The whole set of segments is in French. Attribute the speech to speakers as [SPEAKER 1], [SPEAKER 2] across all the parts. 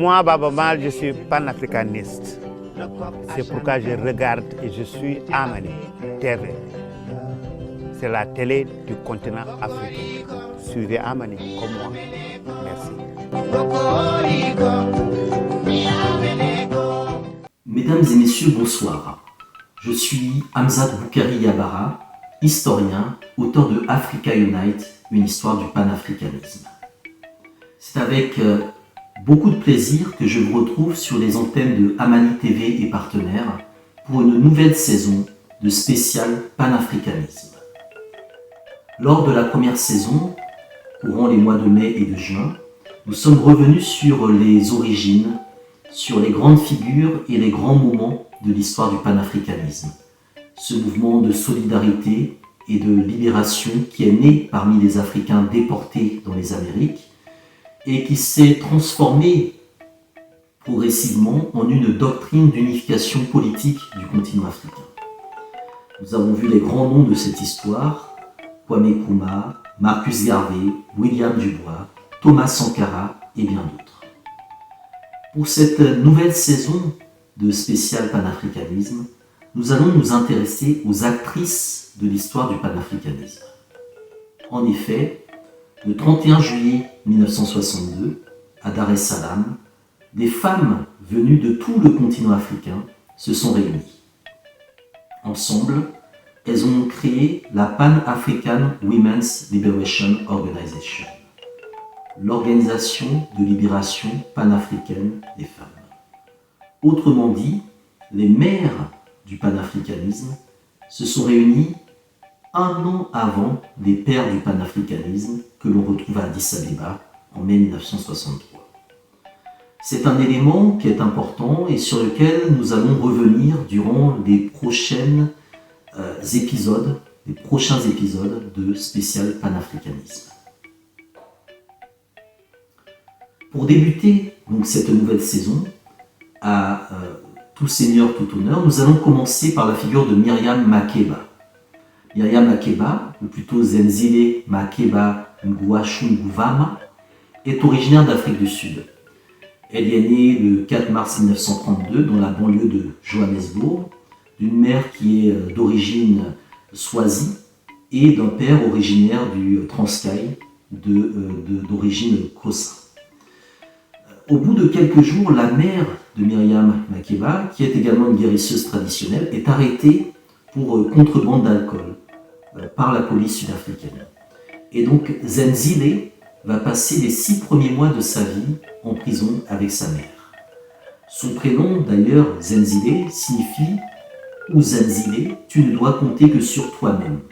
[SPEAKER 1] Moi, Baba Mal, je suis panafricaniste. C'est pourquoi je regarde et je suis Amani TV. C'est la télé du continent africain. Suivez Amani comme moi. Merci.
[SPEAKER 2] Mesdames et messieurs, bonsoir. Je suis Hamzat Boukari Yabara, historien, auteur de Africa Unite, une histoire du panafricanisme. C'est avec beaucoup de plaisir que je vous retrouve sur les antennes de Amani TV et partenaires pour une nouvelle saison de spécial panafricanisme. Lors de la première saison, courant les mois de mai et de juin, nous sommes revenus sur les origines, sur les grandes figures et les grands moments de l'histoire du panafricanisme. Ce mouvement de solidarité et de libération qui est né parmi les Africains déportés dans les Amériques et qui s'est transformé progressivement en une doctrine d'unification politique du continent africain. Nous avons vu les grands noms de cette histoire, Kwame Nkrumah, Marcus Garvey, William Dubois, Thomas Sankara et bien d'autres. Pour cette nouvelle saison de spécial panafricanisme, nous allons nous intéresser aux actrices de l'histoire du panafricanisme. En effet, le 31 juillet 1962, à Dar es Salaam, des femmes venues de tout le continent africain se sont réunies. Ensemble, elles ont créé la Pan-African Women's Liberation Organization, l'organisation de libération panafricaine des femmes. Autrement dit, les mères du panafricanisme se sont réunies un an avant les pères du panafricanisme que l'on retrouve à Addis Abeba en mai 1963. C'est un élément qui est important et sur lequel nous allons revenir durant les prochains épisodes de spécial panafricanisme. Pour débuter donc cette nouvelle saison, à tout seigneur, tout honneur, nous allons commencer par la figure de Miriam Makeba. Miriam Makeba, ou plutôt Zenzile Makeba Ngouachou-Ngouvama, est originaire d'Afrique du Sud. Elle est née le 4 mars 1932 dans la banlieue de Johannesburg, d'une mère qui est d'origine Swazi et d'un père originaire du Transkei, d'origine Xhosa. Au bout de quelques jours, la mère de Miriam Makeba, qui est également une guérisseuse traditionnelle, est arrêtée pour contrebande d'alcool par la police sud-africaine. Et donc Zenzile va passer les 6 premiers mois de sa vie en prison avec sa mère. Son prénom d'ailleurs, Zenzile, signifie « ou Zenzile, tu ne dois compter que sur toi-même ».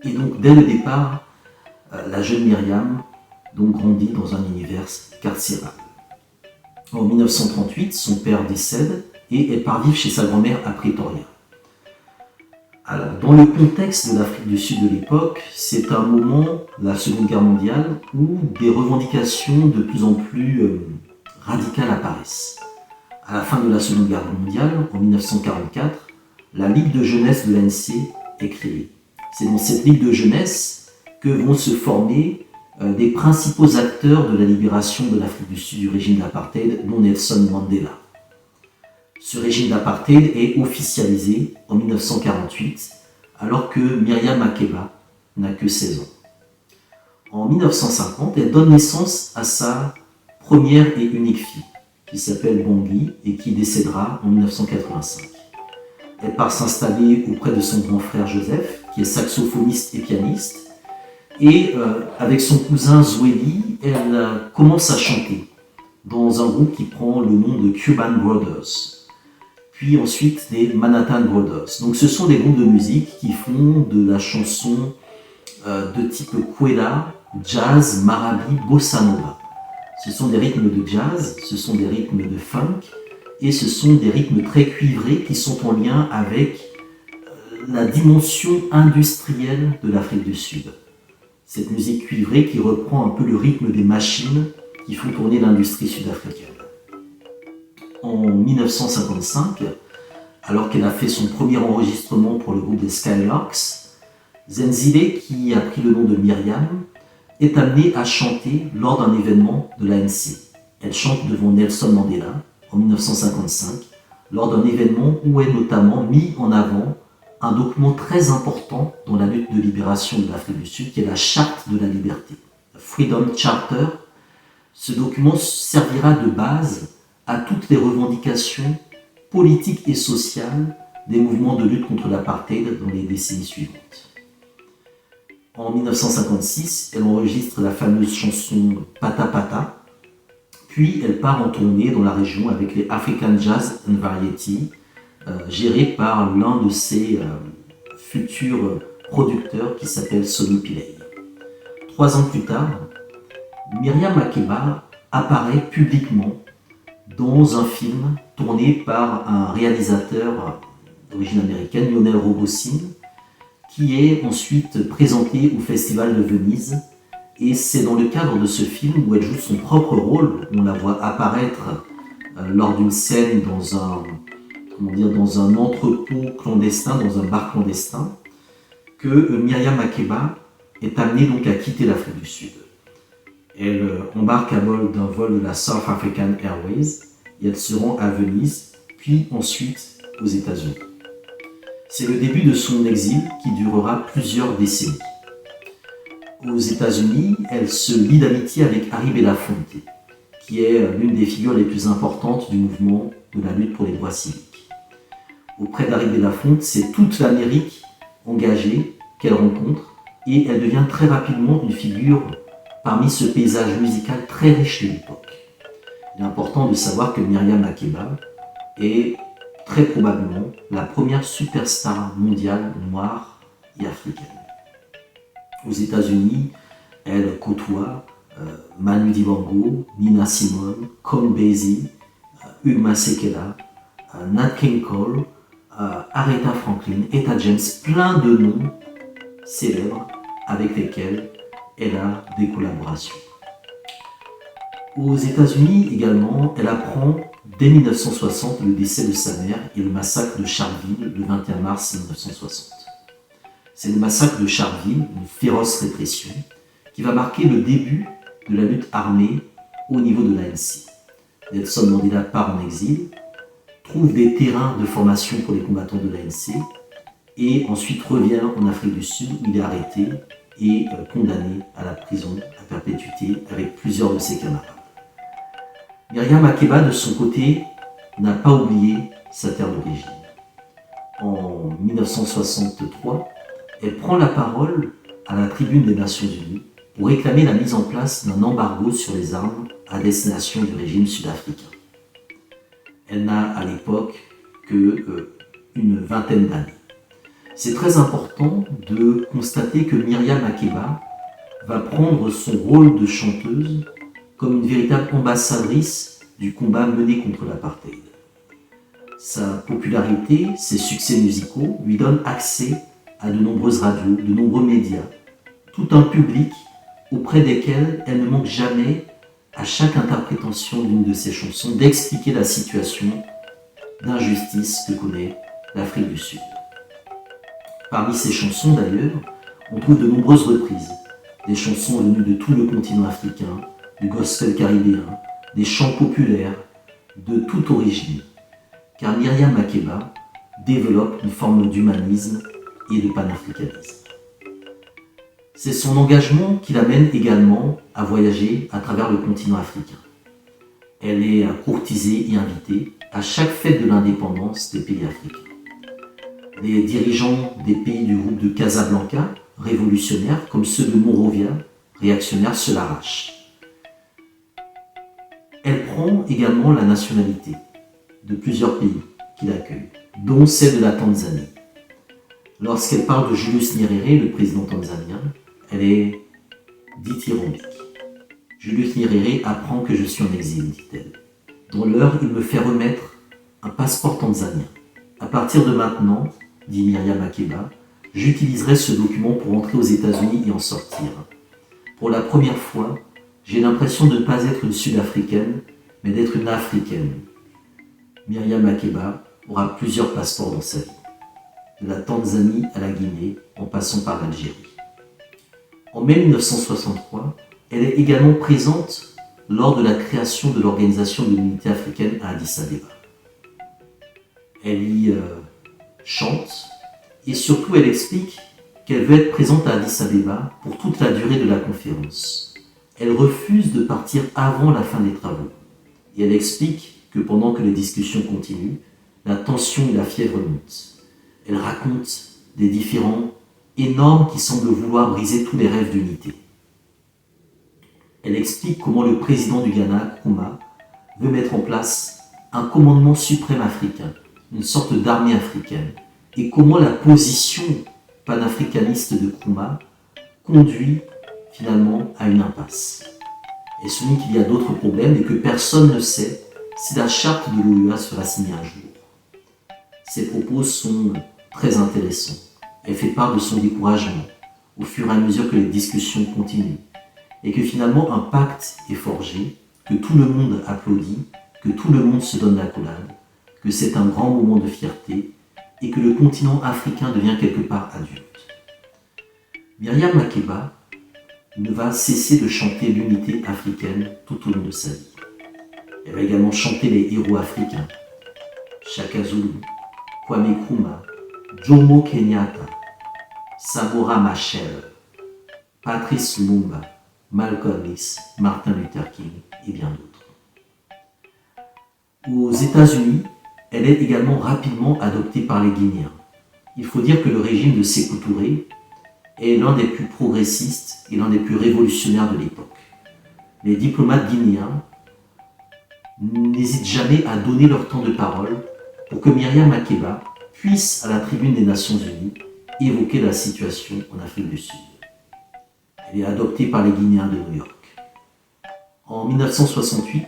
[SPEAKER 2] Et donc dès le départ, la jeune Myriam donc grandit dans un univers carcéral. En 1938, son père décède et elle part vivre chez sa grand-mère à Pretoria. Alors, dans le contexte de l'Afrique du Sud de l'époque, c'est un moment, la Seconde Guerre mondiale, où des revendications de plus en plus radicales apparaissent. À la fin de la Seconde Guerre mondiale, en 1944, la Ligue de jeunesse de l'ANC est créée. C'est dans cette Ligue de jeunesse que vont se former des principaux acteurs de la libération de l'Afrique du Sud du régime d'apartheid, dont Nelson Mandela. Ce régime d'apartheid est officialisé en 1948, alors que Miriam Makeba n'a que 16 ans. En 1950, elle donne naissance à sa première et unique fille, qui s'appelle Bangui et qui décédera en 1985. Elle part s'installer auprès de son grand frère Joseph, qui est saxophoniste et pianiste, et avec son cousin Zweli, elle commence à chanter dans un groupe qui prend le nom de Cuban Brothers, puis ensuite des Manhattan Brothers. Donc ce sont des groupes de musique qui font de la chanson de type kwela, jazz, marabi, bossa nova. Ce sont des rythmes de jazz, ce sont des rythmes de funk, et ce sont des rythmes très cuivrés qui sont en lien avec la dimension industrielle de l'Afrique du Sud. Cette musique cuivrée qui reprend un peu le rythme des machines qui font tourner l'industrie sud-africaine. En 1955, alors qu'elle a fait son premier enregistrement pour le groupe des Skylarks, Zenzile, qui a pris le nom de Myriam, est amenée à chanter lors d'un événement de l'ANC. Elle chante devant Nelson Mandela en 1955 lors d'un événement où est notamment mis en avant un document très important dans la lutte de libération de l'Afrique du Sud, qui est la Charte de la liberté, Freedom Charter. Ce document servira de base à toutes les revendications politiques et sociales des mouvements de lutte contre l'apartheid dans les décennies suivantes. En 1956, elle enregistre la fameuse chanson Pata Pata, puis elle part en tournée dans la région avec les African Jazz and Variety, gérés par l'un de ses futurs producteurs qui s'appelle Sonny Pillay. 3 ans plus tard, Miriam Makeba apparaît publiquement dans un film tourné par un réalisateur d'origine américaine, Lionel Rogosin, qui est ensuite présenté au Festival de Venise. Et c'est dans le cadre de ce film où elle joue son propre rôle, on la voit apparaître lors d'une scène dans un entrepôt clandestin, dans un bar clandestin, que Miriam Makeba est amenée donc à quitter l'Afrique du Sud. Elle embarque à bord d'un vol de la South African Airways et elle se rend à Venise, puis ensuite aux États-Unis. C'est le début de son exil qui durera plusieurs décennies. Aux États-Unis, elle se lie d'amitié avec Harry Belafonte, qui est l'une des figures les plus importantes du mouvement de la lutte pour les droits civiques. Auprès d'Harry Belafonte, c'est toute l'Amérique engagée qu'elle rencontre et elle devient très rapidement une figure parmi ce paysage musical très riche de l'époque. Il est important de savoir que Miriam Makeba est très probablement la première superstar mondiale noire et africaine. Aux États-Unis, elle côtoie Manu Dibango, Nina Simone, Count Basie, Hugh Masekela, Nat King Cole, Aretha Franklin, Etta James, plein de noms célèbres avec lesquels elle a des collaborations. Aux États-Unis également, elle apprend dès 1960 le décès de sa mère et le massacre de Charleville le 21 mars 1960. C'est le massacre de Charleville, une féroce répression, qui va marquer le début de la lutte armée au niveau de l'ANC. Nelson Mandela part en exil, trouve des terrains de formation pour les combattants de l'ANC et ensuite revient en Afrique du Sud où il est arrêté et condamné à la prison à perpétuité avec plusieurs de ses camarades. Miriam Makeba, de son côté, n'a pas oublié sa terre d'origine. En 1963, elle prend la parole à la tribune des Nations Unies pour réclamer la mise en place d'un embargo sur les armes à destination du régime sud-africain. Elle n'a à l'époque que une vingtaine d'années. C'est très important de constater que Miriam Makeba va prendre son rôle de chanteuse comme une véritable ambassadrice du combat mené contre l'apartheid. Sa popularité, ses succès musicaux lui donnent accès à de nombreuses radios, de nombreux médias, tout un public auprès desquels elle ne manque jamais, à chaque interprétation d'une de ses chansons, d'expliquer la situation d'injustice que connaît l'Afrique du Sud. Parmi ces chansons d'ailleurs, on trouve de nombreuses reprises, des chansons venues de tout le continent africain, du gospel caribéen, des chants populaires, de toute origine, car Miriam Makeba développe une forme d'humanisme et de panafricanisme. C'est son engagement qui l'amène également à voyager à travers le continent africain. Elle est courtisée et invitée à chaque fête de l'indépendance des pays africains. Les dirigeants des pays du groupe de Casablanca, révolutionnaires, comme ceux de Monrovia, réactionnaires, se l'arrachent. Elle prend également la nationalité de plusieurs pays qui l'accueillent, dont celle de la Tanzanie. Lorsqu'elle parle de Julius Nyerere, le président tanzanien, elle est dithyrambique. Julius Nyerere apprend que je suis en exil, dit-elle. Dans l'heure, il me fait remettre un passeport tanzanien. À partir de maintenant, dit Miriam Makeba, j'utiliserai ce document pour entrer aux États-Unis et en sortir. Pour la première fois, j'ai l'impression de ne pas être une Sud-Africaine, mais d'être une Africaine. Miriam Makeba aura plusieurs passeports dans sa vie, de la Tanzanie à la Guinée, en passant par l'Algérie. En mai 1963, elle est également présente lors de la création de l'Organisation de l'Unité africaine à Addis Abeba. Elle y chante et surtout elle explique qu'elle veut être présente à Addis Abeba pour toute la durée de la conférence. Elle refuse de partir avant la fin des travaux. Et elle explique que pendant que les discussions continuent, la tension et la fièvre montent. Elle raconte des différends énormes qui semblent vouloir briser tous les rêves d'unité. Elle explique comment le président du Ghana, Nkrumah, veut mettre en place un commandement suprême africain, une sorte d'armée africaine, et comment la position panafricaniste de Nkrumah conduit finalement à une impasse. Elle souligne qu'il y a d'autres problèmes et que personne ne sait si la charte de l'OUA sera signée un jour. Ses propos sont très intéressants. Elle fait part de son découragement au fur et à mesure que les discussions continuent et que finalement un pacte est forgé, que tout le monde applaudit, que tout le monde se donne l'accolade, que c'est un grand moment de fierté et que le continent africain devient quelque part adulte. Myriam Makeba ne va cesser de chanter l'unité africaine tout au long de sa vie. Elle va également chanter les héros africains, Shaka Zulu, Kwame Nkrumah, Jomo Kenyatta, Samora Machel, Patrice Lumumba, Malcolm X, Martin Luther King et bien d'autres. Aux États-Unis, elle est également rapidement adoptée par les Guinéens. Il faut dire que le régime de Sékou Touré est l'un des plus progressistes et l'un des plus révolutionnaires de l'époque. Les diplomates guinéens n'hésitent jamais à donner leur temps de parole pour que Myriam Makeba puisse, à la tribune des Nations Unies, évoquer la situation en Afrique du Sud. Elle est adoptée par les Guinéens de New York. En 1968,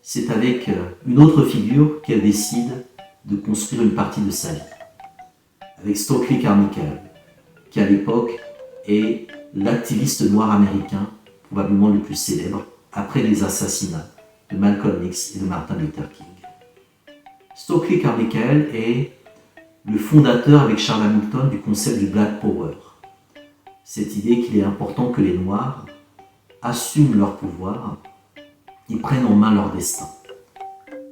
[SPEAKER 2] c'est avec une autre figure qu'elle décide de construire une partie de sa vie, avec Stokely Carmichael, qui à l'époque est l'activiste noir américain probablement le plus célèbre après les assassinats de Malcolm X et de Martin Luther King. Stokely Carmichael est le fondateur avec Charles Hamilton du concept du Black Power. Cette idée qu'il est important que les Noirs assument leur pouvoir et prennent en main leur destin.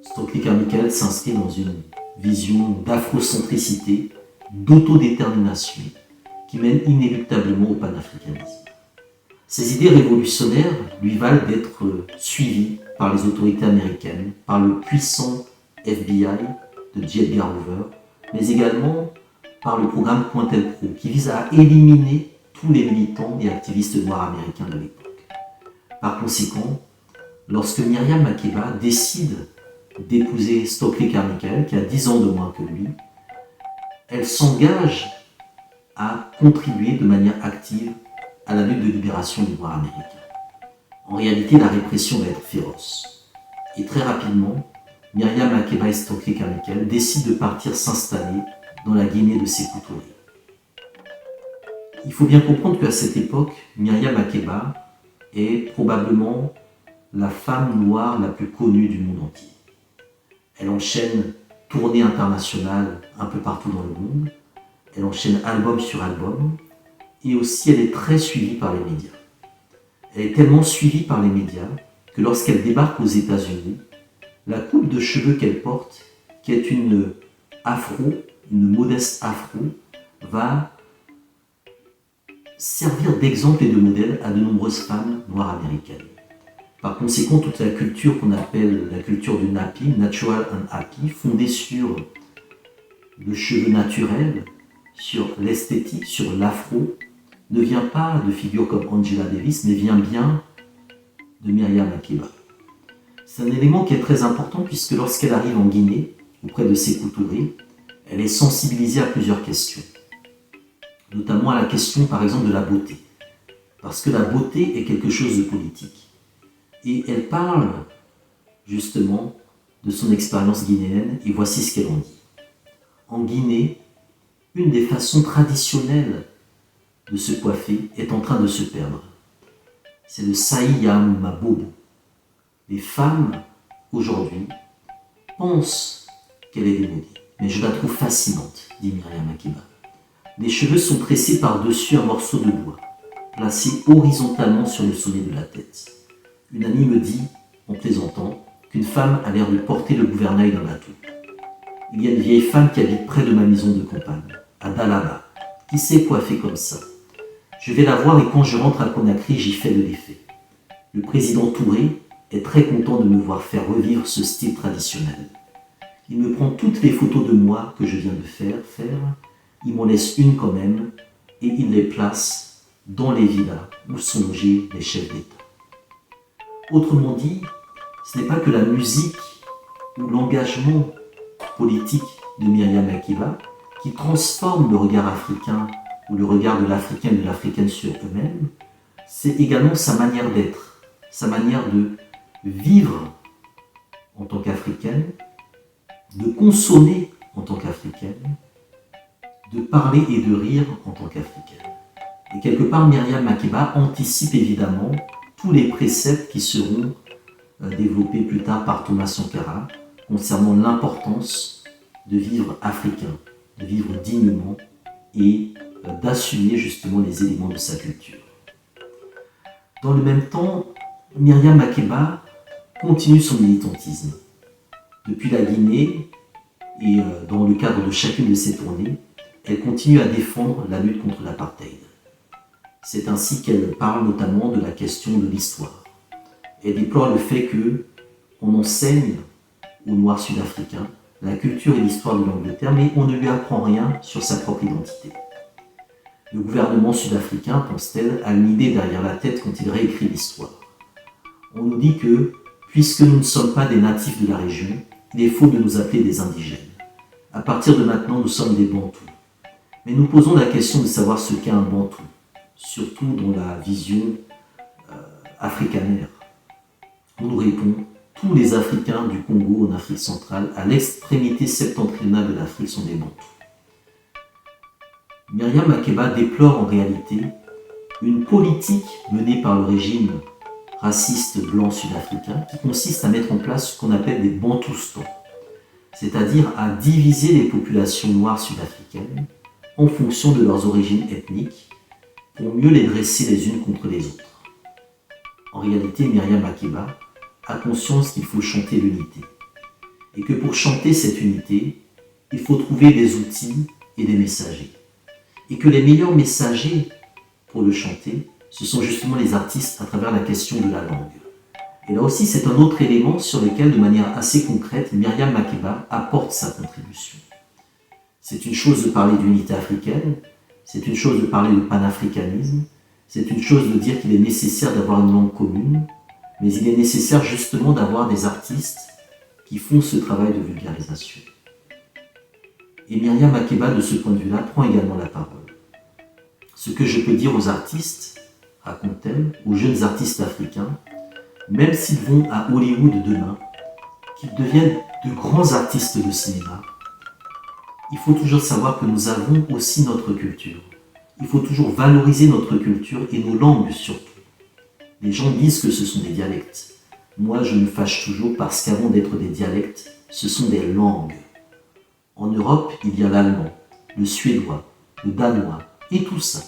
[SPEAKER 2] Stokely Carmichael s'inscrit dans une vision d'afrocentricité, d'autodétermination, qui mène inéluctablement au panafricanisme. Ces idées révolutionnaires lui valent d'être suivies par les autorités américaines, par le puissant FBI de J. Edgar Hoover, mais également par le programme COINTELPRO, qui vise à éliminer tous les militants et activistes noirs américains de l'époque. Par conséquent, lorsque Myriam Makeba décide d'épouser Stokely Carmichael, qui a 10 ans de moins que lui, elle s'engage à contribuer de manière active à la lutte de libération des Noirs américains. En réalité, la répression va être féroce. Et très rapidement, Myriam Makeba et Stokely Carmichael décident de partir s'installer dans la Guinée de Sékou Touré. Il faut bien comprendre qu'à cette époque, Myriam Makeba est probablement la femme noire la plus connue du monde entier. Elle enchaîne tournées internationales un peu partout dans le monde. Elle enchaîne album sur album. Et aussi, elle est très suivie par les médias. Elle est tellement suivie par les médias que lorsqu'elle débarque aux États-Unis, la coupe de cheveux qu'elle porte, qui est une afro, une modeste afro, va servir d'exemple et de modèle à de nombreuses femmes noires américaines. Par conséquent, toute la culture qu'on appelle la culture du nappy, natural and happy, fondée sur le cheveu naturel, sur l'esthétique, sur l'afro, ne vient pas de figures comme Angela Davis, mais vient bien de Myriam Makeba. C'est un élément qui est très important puisque lorsqu'elle arrive en Guinée, auprès de Sékou Touré, elle est sensibilisée à plusieurs questions. Notamment à la question, par exemple, de la beauté. Parce que la beauté est quelque chose de politique. Et elle parle, justement, de son expérience guinéenne, et voici ce qu'elle en dit. En Guinée, une des façons traditionnelles de se coiffer est en train de se perdre. C'est le Saïyam Mabobo. Les femmes, aujourd'hui, pensent qu'elle est démodée. Mais je la trouve fascinante, dit Myriam Makeba. Les cheveux sont tressés par-dessus un morceau de bois, placé horizontalement sur le sommet de la tête. Une amie me dit, en plaisantant, qu'une femme a l'air de porter le gouvernail d'un bateau. Il y a une vieille femme qui habite près de ma maison de campagne, à Dalaba, qui s'est coiffée comme ça. Je vais la voir et quand je rentre à Conakry, j'y fais de l'effet. Le président Touré est très content de me voir faire revivre ce style traditionnel. Il me prend toutes les photos de moi que je viens de faire, il m'en laisse une quand même, et il les place dans les villas où sont logés les chefs d'État. Autrement dit, ce n'est pas que la musique ou l'engagement politique de Myriam Makeba qui transforme le regard africain ou le regard de l'Africain et de l'Africaine sur eux-mêmes, c'est également sa manière d'être, sa manière de vivre en tant qu'Africaine, de consommer en tant qu'Africaine, de parler et de rire en tant qu'Africaine. Et quelque part, Myriam Makeba anticipe évidemment tous les préceptes qui seront développés plus tard par Thomas Sankara concernant l'importance de vivre africain, de vivre dignement et d'assumer justement les éléments de sa culture. Dans le même temps, Myriam Makeba continue son militantisme. Depuis la Guinée et dans le cadre de chacune de ses tournées, elle continue à défendre la lutte contre l'apartheid. C'est ainsi qu'elle parle notamment de la question de l'histoire. Elle déplore le fait qu'on enseigne aux Noirs sud-africains la culture et l'histoire de l'Angleterre, mais on ne lui apprend rien sur sa propre identité. Le gouvernement sud-africain, pense-t-elle, a une idée derrière la tête quand il réécrit l'histoire. On nous dit que, puisque nous ne sommes pas des natifs de la région, il est faux de nous appeler des indigènes. À partir de maintenant, nous sommes des Bantous. Mais nous posons la question de savoir ce qu'est un Bantou, surtout dans la vision africanaire. On nous répond, tous les Africains du Congo en Afrique centrale, à l'extrémité septentrionale de l'Afrique, sont des Bantous. Myriam Makeba déplore en réalité une politique menée par le régime raciste blanc sud-africain qui consiste à mettre en place ce qu'on appelle des Bantoustans, c'est-à-dire à diviser les populations noires sud-africaines en fonction de leurs origines ethniques pour mieux les dresser les unes contre les autres. En réalité, Myriam Makeba a conscience qu'il faut chanter l'unité et que pour chanter cette unité, il faut trouver des outils et des messagers. Et que les meilleurs messagers pour le chanter, ce sont justement les artistes à travers la question de la langue. Et là aussi, c'est un autre élément sur lequel, de manière assez concrète, Myriam Makeba apporte sa contribution. C'est une chose de parler d'unité africaine, c'est une chose de parler de panafricanisme, c'est une chose de dire qu'il est nécessaire d'avoir une langue commune, mais il est nécessaire justement d'avoir des artistes qui font ce travail de vulgarisation. Et Myriam Makeba, de ce point de vue-là, prend également la parole. Ce que je peux dire aux artistes, raconte-t-elle, aux jeunes artistes africains, même s'ils vont à Hollywood demain, qu'ils deviennent de grands artistes de cinéma, il faut toujours savoir que nous avons aussi notre culture. Il faut toujours valoriser notre culture et nos langues surtout. Les gens disent que ce sont des dialectes. Moi, je me fâche toujours parce qu'avant d'être des dialectes, ce sont des langues. En Europe, il y a l'allemand, le suédois, le danois et tout ça.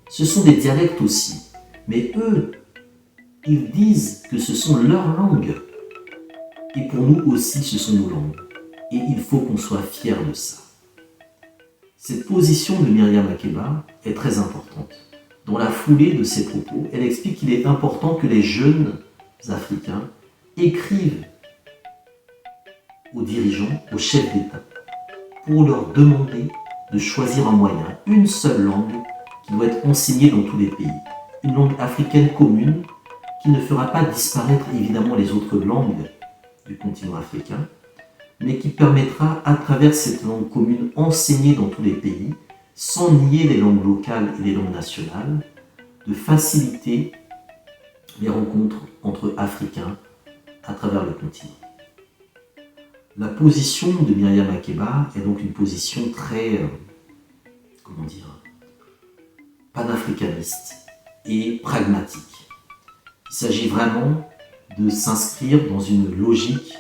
[SPEAKER 2] Ce sont des dialectes aussi. Mais eux, ils disent que ce sont leurs langues. Et pour nous aussi, ce sont nos langues. Et il faut qu'on soit fiers de ça. Cette position de Myriam Makeba est très importante. Dans la foulée de ses propos, elle explique qu'il est important que les jeunes Africains écrivent aux dirigeants, aux chefs d'État, pour leur demander de choisir un moyen, une seule langue qui doit être enseignée dans tous les pays. Une langue africaine commune qui ne fera pas disparaître évidemment les autres langues du continent africain, mais qui permettra, à travers cette langue commune enseignée dans tous les pays, sans nier les langues locales et les langues nationales, de faciliter les rencontres entre Africains à travers le continent. La position de Myriam Makeba est donc une position très, panafricaniste et pragmatique. Il s'agit vraiment de s'inscrire dans une logique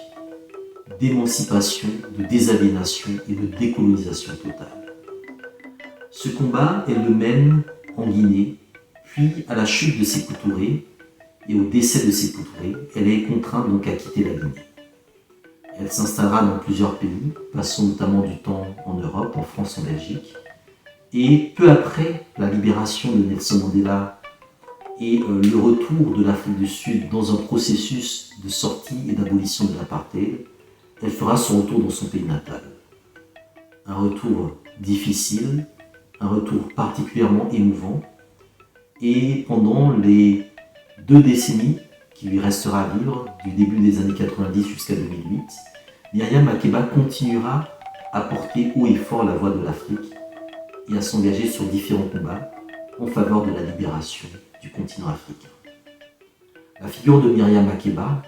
[SPEAKER 2] d'émancipation, de désaliénation et de décolonisation totale. Ce combat, elle le mène en Guinée, puis à la chute de Sékou Touré, et au décès de Sékou Touré, elle est contrainte donc à quitter la Guinée. Elle s'installera dans plusieurs pays, passant notamment du temps en Europe, en France, en Belgique. Et peu après la libération de Nelson Mandela et le retour de l'Afrique du Sud dans un processus de sortie et d'abolition de l'apartheid, elle fera son retour dans son pays natal. Un retour difficile, un retour particulièrement émouvant. Et pendant les 2 décennies qui lui restera à vivre, du début des années 90 jusqu'à 2008, Myriam Makeba continuera à porter haut et fort la voix de l'Afrique et à s'engager sur différents combats en faveur de la libération du continent africain. La figure de Myriam Makeba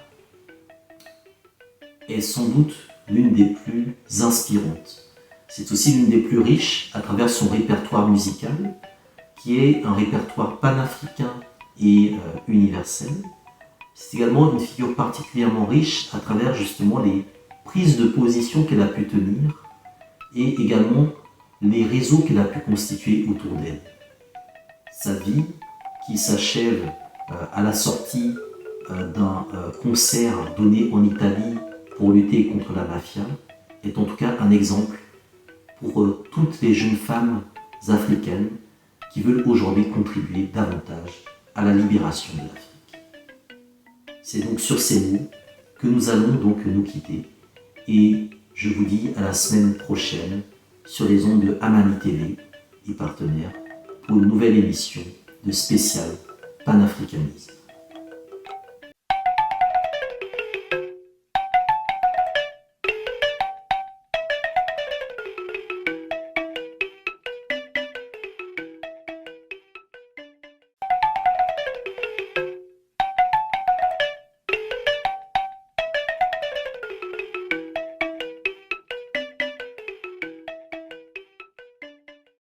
[SPEAKER 2] est sans doute l'une des plus inspirantes. C'est aussi l'une des plus riches à travers son répertoire musical, qui est un répertoire panafricain et universel. C'est également une figure particulièrement riche à travers justement les prises de position qu'elle a pu tenir et également les réseaux qu'elle a pu constituer autour d'elle. Sa vie, qui s'achève à la sortie d'un concert donné en Italie pour lutter contre la mafia, est en tout cas un exemple pour toutes les jeunes femmes africaines qui veulent aujourd'hui contribuer davantage à la libération de l'Afrique. C'est donc sur ces mots que nous allons donc nous quitter et je vous dis à la semaine prochaine sur les ondes de Amani TV et partenaires pour une nouvelle émission de spécial panafricanisme.